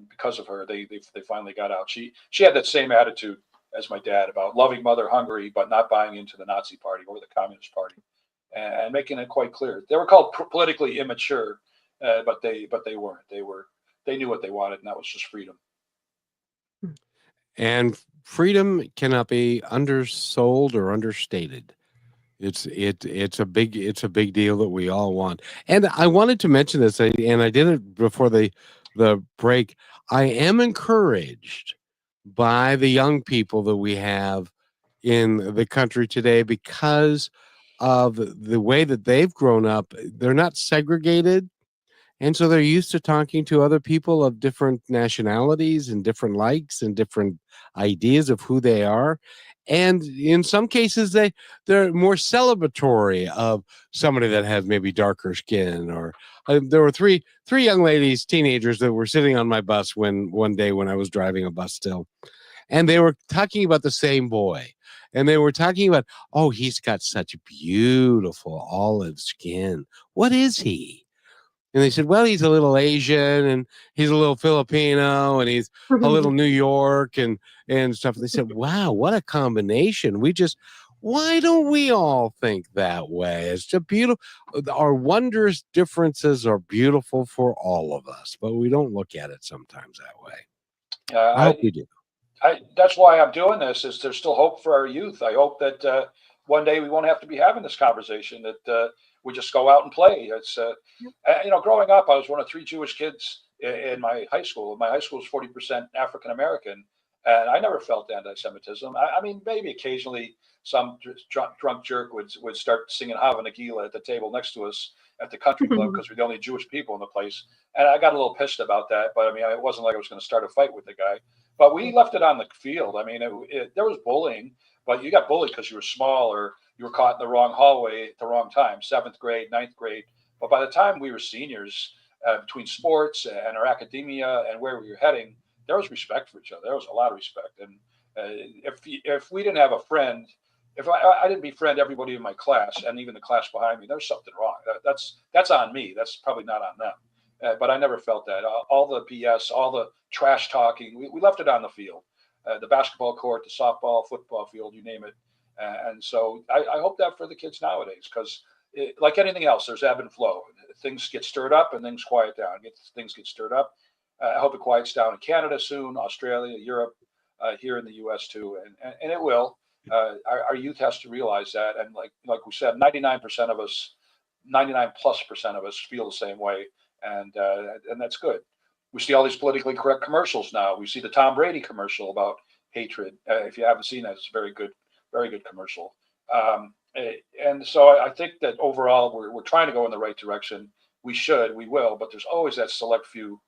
because of her, they finally got out. She had that same attitude as my dad about loving Mother Hungary, but not buying into the Nazi Party or the Communist Party, and making it quite clear. They were called politically immature. But they weren't. They knew what they wanted, and that was just freedom. And freedom cannot be undersold or understated. It's a big deal that we all want. And I wanted to mention this, and I did it before the break. I am encouraged by the young people that we have in the country today because of the way that they've grown up. They're not segregated. And so they're used to talking to other people of different nationalities and different likes and different ideas of who they are. And in some cases, they're more celebratory of somebody that has maybe darker skin. Or there were three young ladies, teenagers, that were sitting on my bus one day when I was driving a bus still. And they were talking about the same boy. And they were talking about, oh, he's got such beautiful olive skin. What is he? And they said, well, he's a little Asian and he's a little Filipino and he's a little New York and stuff. And they said, wow, what a combination. Why don't we all think that way? It's just beautiful. Our wondrous differences are beautiful for all of us, but we don't look at it sometimes that way. I hope we do. That's why I'm doing this, is there's still hope for our youth. I hope that one day we won't have to be having this conversation, that we just go out and play. It's, growing up, I was one of 3 Jewish kids in my high school. My high school was 40% African-American, and I never felt anti-Semitism. I mean, maybe occasionally some drunk jerk would start singing Hava Nagila at the table next to us at the country club because we're the only Jewish people in the place. And I got a little pissed about that, but I mean, it wasn't like I was going to start a fight with the guy. But we left it on the field. I mean, there was bullying, but you got bullied because you were small or you were caught in the wrong hallway at the wrong time, 7th grade, 9th grade. But by the time we were seniors, between sports and our academia and where we were heading, there was respect for each other. There was a lot of respect. And if we didn't have a friend, if I didn't befriend everybody in my class and even the class behind me, there's something wrong. That's on me. That's probably not on them. But I never felt that. All the BS, all the trash talking, we left it on the field. The basketball court, the softball, football field, you name it. And so I hope that for the kids nowadays, because like anything else, there's ebb and flow. Things get stirred up and things quiet down. Things get stirred up. I hope it quiets down in Canada soon, Australia, Europe. here in the U.S. too, and it will. Our youth has to realize that, and like we said, 99% of us, 99+% of us feel the same way, and that's good. We see all these politically correct commercials now. We see the Tom Brady commercial about hatred. If you haven't seen that, it's a very good commercial. And so I think that overall we're trying to go in the right direction. We will, but there's always that select few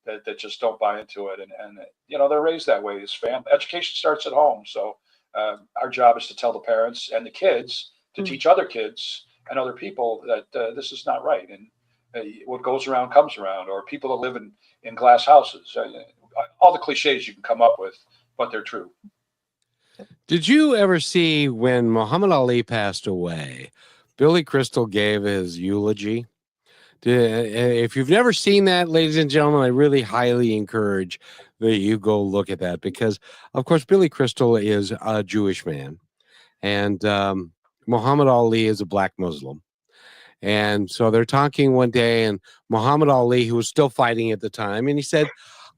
that just don't buy into it, and they're raised that way. Education starts at home, so our job is to tell the parents and the kids to teach other kids and other people that this is not right, and what goes around comes around, or people that live in glass houses. All the cliches you can come up with, but they're true. Did you ever see when Muhammad Ali passed away, Billy Crystal gave his eulogy? If you've never seen that, ladies and gentlemen, I really highly encourage that you go look at that, because, of course, Billy Crystal is a Jewish man, and Muhammad Ali is a black Muslim. And so they're talking one day, and Muhammad Ali, who was still fighting at the time, and he said,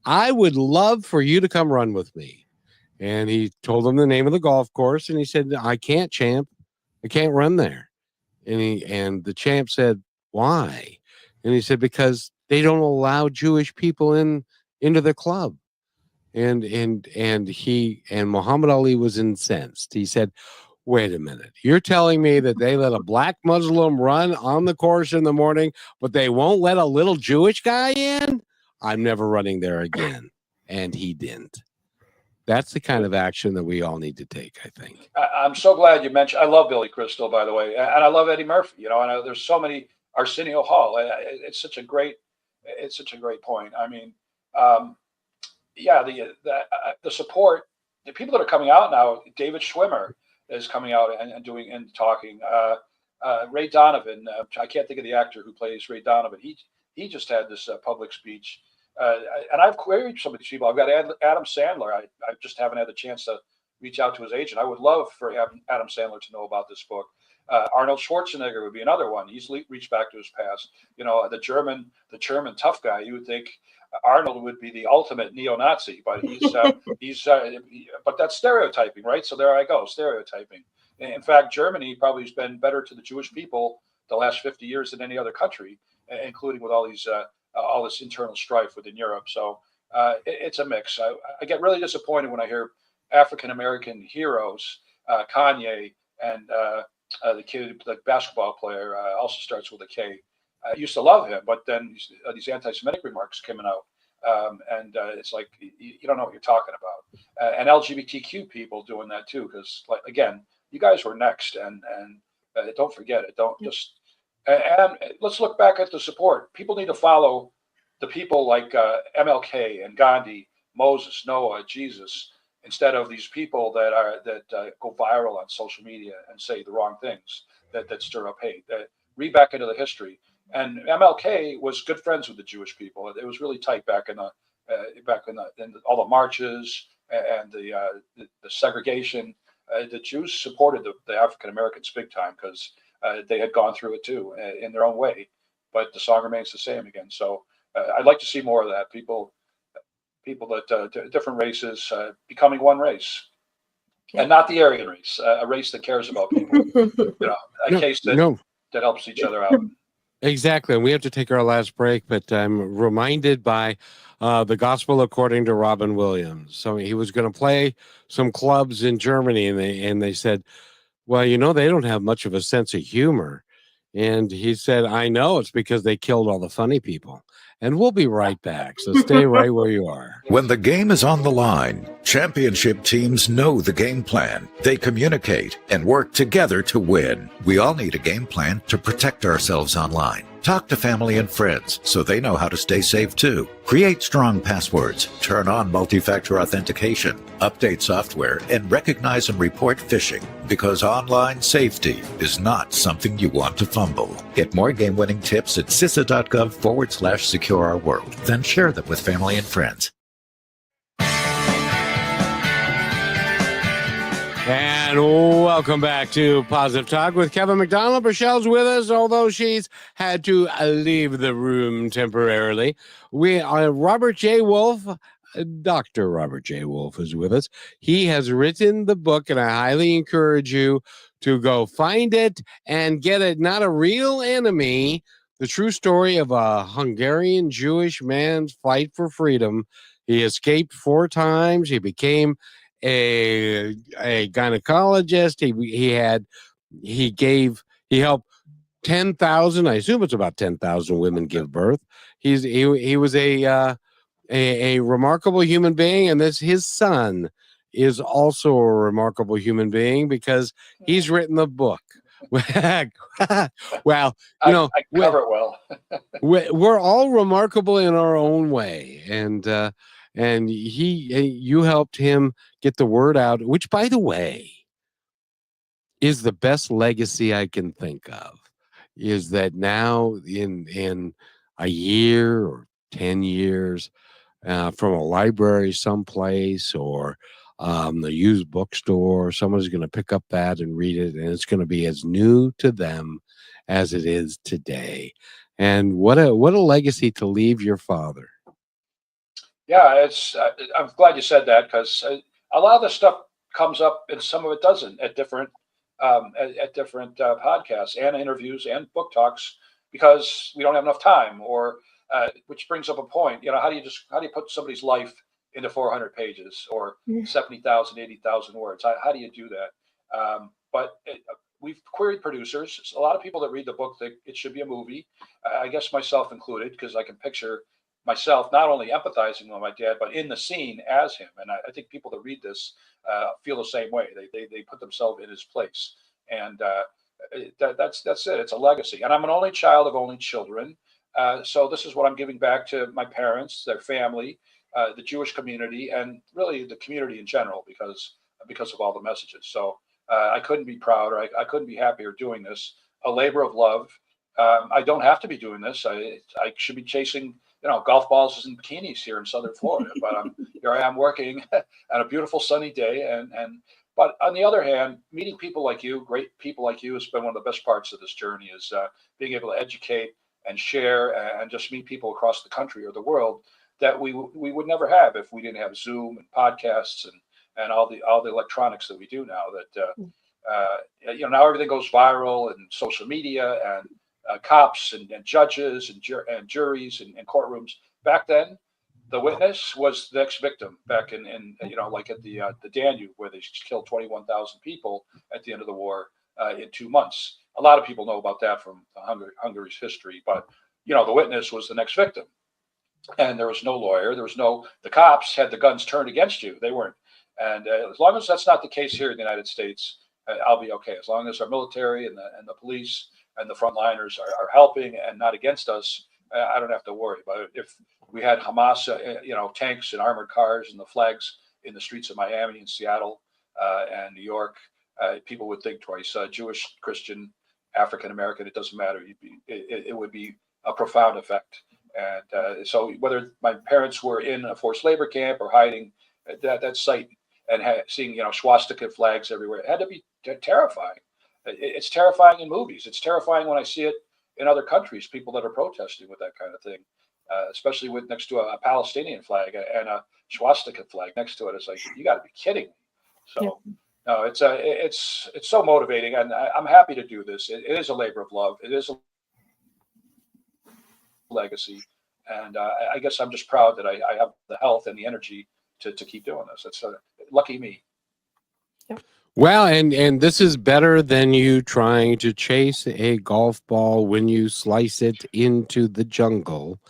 "I would love for you to come run with me." And he told him the name of the golf course, and he said, "I can't, champ. I can't run there." And the champ said, "Why?" And he said, "Because they don't allow Jewish people into the club." And Muhammad Ali was incensed. He said, "Wait a minute. You're telling me that they let a black Muslim run on the course in the morning, but they won't let a little Jewish guy in? I'm never running there again." And he didn't. That's the kind of action that we all need to take, I think. I'm so glad you mentioned. I love Billy Crystal, by the way, and I love Eddie Murphy. And there's so many. Arsenio Hall. It's such a great point. I mean, the support, the people that are coming out now. David Schwimmer is coming out and doing and talking. Ray Donovan. I can't think of the actor who plays Ray Donovan. He just had this public speech. And I've queried some of these people. I've got Adam Sandler. I just haven't had the chance to reach out to his agent. I would love for Adam Sandler to know about this book. Arnold Schwarzenegger would be another one. He's reached back to his past. The German tough guy. You would think Arnold would be the ultimate neo-Nazi, but but that's stereotyping, right? So there I go, stereotyping. In fact, Germany probably has been better to the Jewish people the last 50 years than any other country, including with all this internal strife within Europe. So it's a mix. I get really disappointed when I hear African-American heroes, Kanye and the kid, the basketball player, also starts with a K. I used to love him, but then these anti-Semitic remarks coming out, and it's like you don't know what you're talking about. And LGBTQ people doing that too, because again, you guys were next, and don't forget it. Don't just and let's look back at the support. People need to follow the people like MLK and Gandhi, Moses, Noah, Jesus, instead of these people that go viral on social media and say the wrong things that stir up hate. Read back into the history. And MLK was good friends with the Jewish people. It was really tight back in all the marches and the segregation. The Jews supported the African Americans big time because they had gone through it too in their own way. But the song remains the same again. So I'd like to see more of that. People that different races becoming one race, and not the Aryan race, a race that cares about people. Case that helps each other out. Exactly. And we have to take our last break, but I'm reminded by the Gospel According to Robin Williams. So he was going to play some clubs in Germany, and they said, "Well, they don't have much of a sense of humor." And he said, "I know, it's because they killed all the funny people." And we'll be right back, so stay right where you are. When the game is on the line, championship teams know the game plan. They communicate and work together to win. We all need a game plan to protect ourselves online. Talk to family and friends so they know how to stay safe too. Create strong passwords, turn on multi-factor authentication, update software, and recognize and report phishing, because online safety is not something you want to fumble. Get more game-winning tips at CISA.gov/secure our world. Then share them with family and friends. And welcome back to Positive Talk with Kevin McDonald. Michelle's with us, although she's had to leave the room temporarily. We are Robert J. Wolf, Dr. Robert J. Wolf is with us. He has written the book, and I highly encourage you to go find it and get it. Not a Real Enemy, the true story of a Hungarian Jewish man's fight for freedom. He escaped 4 times. He became a gynecologist. He helped 10,000. I assume it's about 10,000 women give birth. He was a remarkable human being, and his son is also a remarkable human being because he's written the book. Well, you know, I cover it well. we're all remarkable in our own way, and you helped him get the word out, which, by the way, is the best legacy I can think of. Is that now in a year or 10 years, from a library someplace or the used bookstore, someone's going to pick up that and read it, and it's going to be as new to them as it is today. And what a legacy to leave your father. Yeah, I'm glad you said that, because a lot of the stuff comes up and some of it doesn't at different podcasts and interviews and book talks, because we don't have enough time, or which brings up a point. You know, how do you put somebody's life into 400 pages or 70,000, 80,000 words? How do you do that? But we've queried producers. A lot of people that read the book think it should be a movie. I guess myself included, because I can picture myself not only empathizing with my dad, but in the scene as him. And I think people that read this feel the same way. They put themselves in his place, and that's it. It's a legacy. And I'm an only child of only children, so this is what I'm giving back to my parents, their family, the Jewish community, and really the community in general, because of all the messages. So I couldn't be prouder. I couldn't be happier doing this. A labor of love. I don't have to be doing this. I should be chasing, golf balls and bikinis here in Southern Florida, but here I am working on a beautiful sunny day. But on the other hand, meeting people like you, great people like you, has been one of the best parts of this journey, is being able to educate and share and just meet people across the country or the world that we would never have if we didn't have Zoom and podcasts and all the electronics that we do now. That now everything goes viral, and social media, and cops and judges and juries and courtrooms. Back then, the witness was the next victim. Back in like at the Danube, where they killed 21,000 people at the end of the war in 2 months. A lot of people know about that from Hungary's history, but the witness was the next victim, and there was no lawyer. The cops had the guns turned against you. They weren't. And as long as that's not the case here in the United States, I'll be okay. As long as our military and the police and the frontliners are helping and not against us, I don't have to worry about it. If we had Hamas, tanks and armored cars and the flags in the streets of Miami and Seattle and New York, people would think twice. Jewish, Christian, African American, it doesn't matter. It would be a profound effect. And so whether my parents were in a forced labor camp or hiding at that site and seeing swastika flags everywhere, it had to be terrifying. It's terrifying in movies. It's terrifying when I see it in other countries, people that are protesting with that kind of thing, especially with next to a Palestinian flag and a swastika flag next to it. It's like, you got to be kidding me. So no, it's so motivating, and I'm happy to do this. It is a labor of love. It is a legacy, and I guess I'm just proud that I have the health and the energy to keep doing this. It's lucky me. Well, and this is better than you trying to chase a golf ball when you slice it into the jungle,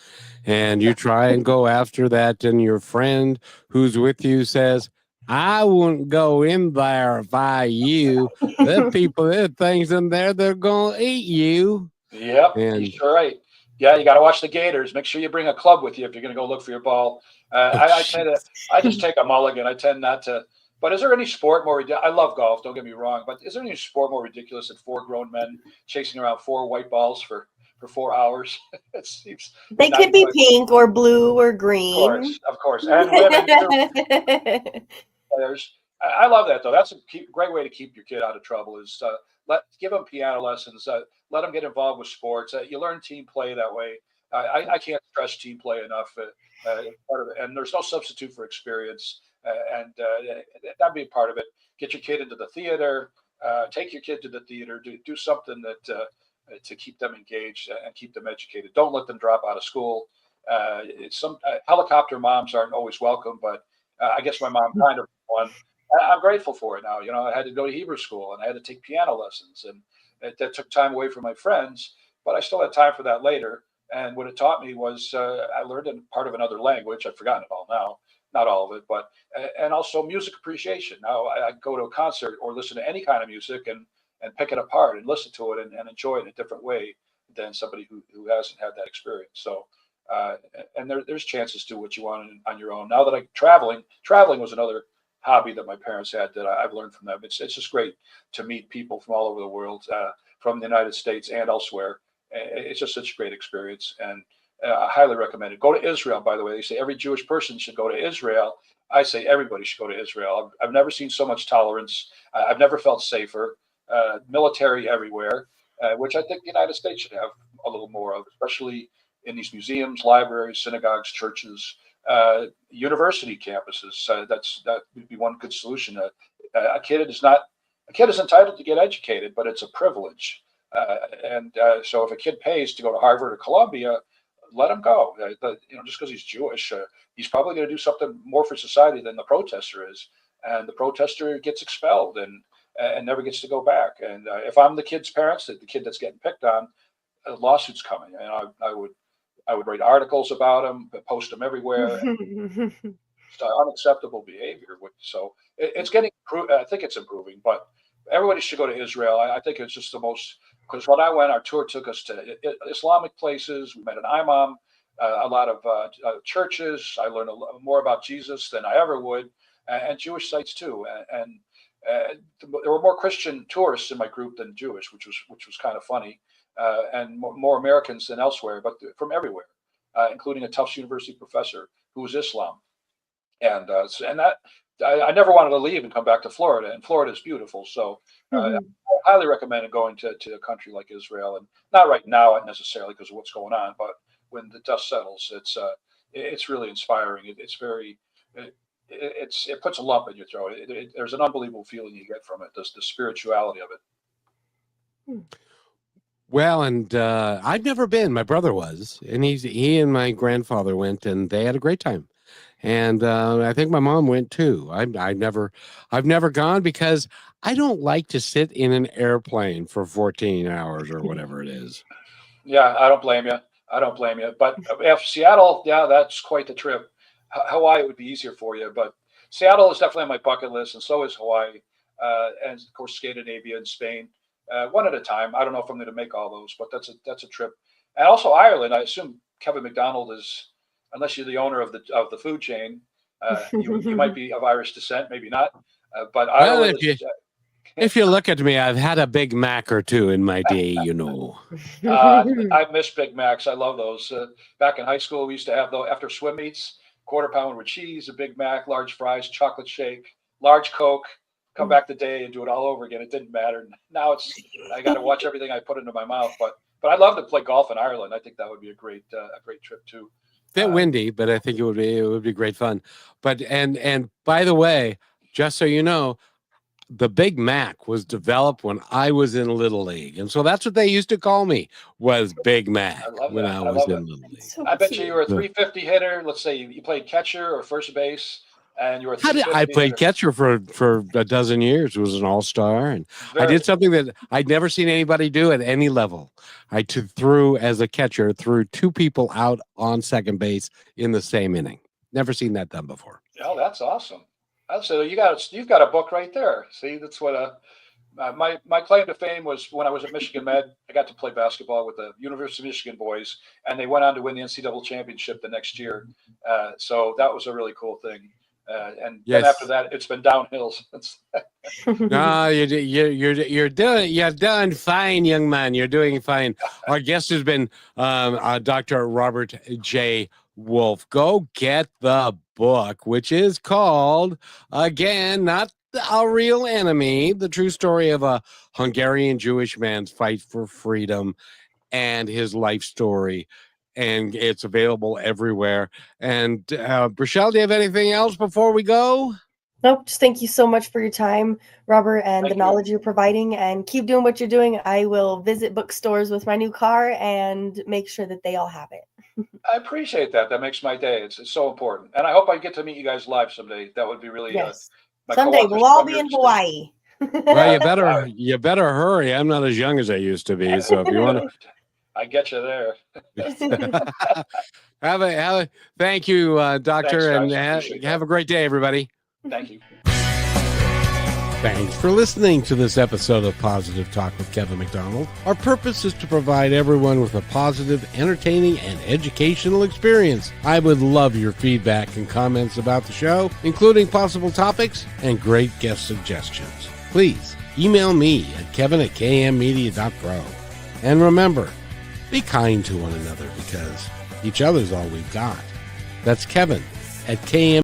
and you try and go after that, and your friend who's with you says, I wouldn't go in there if I you. There are things in there, they're going to eat you. Yep, you're right. Yeah, you got to watch the Gators. Make sure you bring a club with you if you're going to go look for your ball. I just take a mulligan. I tend not to. But is there any sport more ridiculous? I love golf, don't get me wrong. But is there any sport more ridiculous than 4 grown men chasing around 4 white balls for 4 hours? It seems they could be pink or blue or green. Of course. And women too. I love that, though. That's a great way to keep your kid out of trouble, is give them piano lessons. Let them get involved with sports. You learn team play that way. I can't stress team play enough. Part of it, and there's no substitute for experience, and that'd be a part of it. Get your kid into the theater. Take your kid to the theater. Do something that to keep them engaged and keep them educated. Don't let them drop out of school. Helicopter moms aren't always welcome, but I guess my mom kind of one. I'm grateful for it now. I had to go to Hebrew school and I had to take piano lessons, and that took time away from my friends, but I still had time for that later. And what it taught me was I learned in part of another language. I've forgotten it all now, not all of it, but and also music appreciation. Now I go to a concert or listen to any kind of music and pick it apart and listen to it and enjoy it in a different way than somebody who hasn't had that experience. So and there's chances to do what you want on your own. Now that traveling was another hobby that my parents had that I've learned from them. It's just great to meet people from all over the world, from the United States and elsewhere. It's just such a great experience, and I highly recommend it. Go to Israel, by the way. They say every Jewish person should go to Israel. I say everybody should go to Israel. I've never seen so much tolerance. I've never felt safer. Military everywhere, which I think the United States should have a little more of, especially in these museums, libraries, synagogues, churches, university campuses. That would be one good solution. A kid is entitled to get educated, but it's a privilege. So if a kid pays to go to Harvard or Columbia, let him go. Just because he's Jewish, he's probably going to do something more for society than the protester is, and the protester gets expelled and never gets to go back. And if I'm the kid's parents, the kid that's getting picked on, lawsuits coming, and I would write articles about him, post them everywhere. It's unacceptable behavior. So it's getting. I think it's improving, but everybody should go to Israel. I think it's just the most. Because when I went, our tour took us to Islamic places. We met an imam, a lot of churches. I learned more about Jesus than I ever would, and Jewish sites too. And there were more Christian tourists in my group than Jewish, which was kind of funny, and more Americans than elsewhere, but from everywhere, including a Tufts University professor who was Islam, and that. I never wanted to leave and come back to Florida, and Florida is beautiful. So I highly recommend going to a country like Israel, and not right now necessarily because of what's going on, but when the dust settles, it's really inspiring. It puts a lump in your throat. There's an unbelievable feeling you get from it. The spirituality of it. Well, and I've never been. My brother was, and he and my grandfather went, and they had a great time. And I think my mom went too. I've never gone because I don't like to sit in an airplane for 14 hours or whatever it is. Yeah, I don't blame you. But if Seattle, yeah, that's quite the trip. Hawaii would be easier for you, but Seattle is definitely on my bucket list, and so is Hawaii, and of course Scandinavia and Spain, one at a time. I don't know if I'm going to make all those, but that's a trip. And also Ireland. I assume Kevin McDonald is. Unless you're the owner of the food chain, you might be of Irish descent, maybe not. But Ireland if you look at me, I've had a Big Mac or two in my day, I miss Big Macs. I love those. Back in high school, we used to have those after swim meets, quarter pounder with cheese, a Big Mac, large fries, chocolate shake, large Coke. Come back the day and do it all over again. It didn't matter. Now I got to watch everything I put into my mouth. But I'd love to play golf in Ireland. I think that would be a great trip too. Bit windy, but I think it would be great fun. But and by the way, just so you know, the Big Mac was developed when I was in Little League, and so that's what they used to call me was Big Mac when I was in Little League. So I bet you were a 350 hitter. Let's say you played catcher or first base, and you were. I played catcher for a dozen years. Was an all-star, and I did something that I'd never seen anybody do at any level. I threw as a catcher, threw two people out on second base in the same inning. Never seen that done before. Oh, that's awesome. So you've got a book right there. See, that's what my claim to fame was when I was at Michigan Med. I got to play basketball with the University of Michigan boys, and they went on to win the NCAA championship the next year. So that was a really cool thing. And then after that, it's been downhill since. No, you're doing fine, young man. You're doing fine. Our guest has been Dr. Robert J. Wolf. Go get the book, which is called, again, not A Real Enemy, the true story of a Hungarian Jewish man's fight for freedom and his life story. and it's available everywhere. And Rochelle, do you have anything else before we go? Nope. Just thank you so much for your time, Robert, and Thank the you. knowledge you're providing. And keep doing what you're doing. I will visit bookstores with my new car and make sure that they all have it. I appreciate that. That makes my day. It's so important. And I hope I get to meet you guys live someday. That would be really Yes. my Someday co-authors we'll all from be your in state. Hawaii. Well, you better hurry. I'm not as young as I used to be. So if you want to. I get you there. Thank you, Doctor, Thanks, guys. and Appreciate have a great day, everybody. Thank you. Thanks for listening to this episode of Positive Talk with Kevin McDonald. Our purpose is to provide everyone with a positive, entertaining, and educational experience. I would love your feedback and comments about the show, including possible topics and great guest suggestions. Please email me at kevin@kmmedia.pro. And remember, be kind to one another because each other's all we've got. That's Kevin at KM.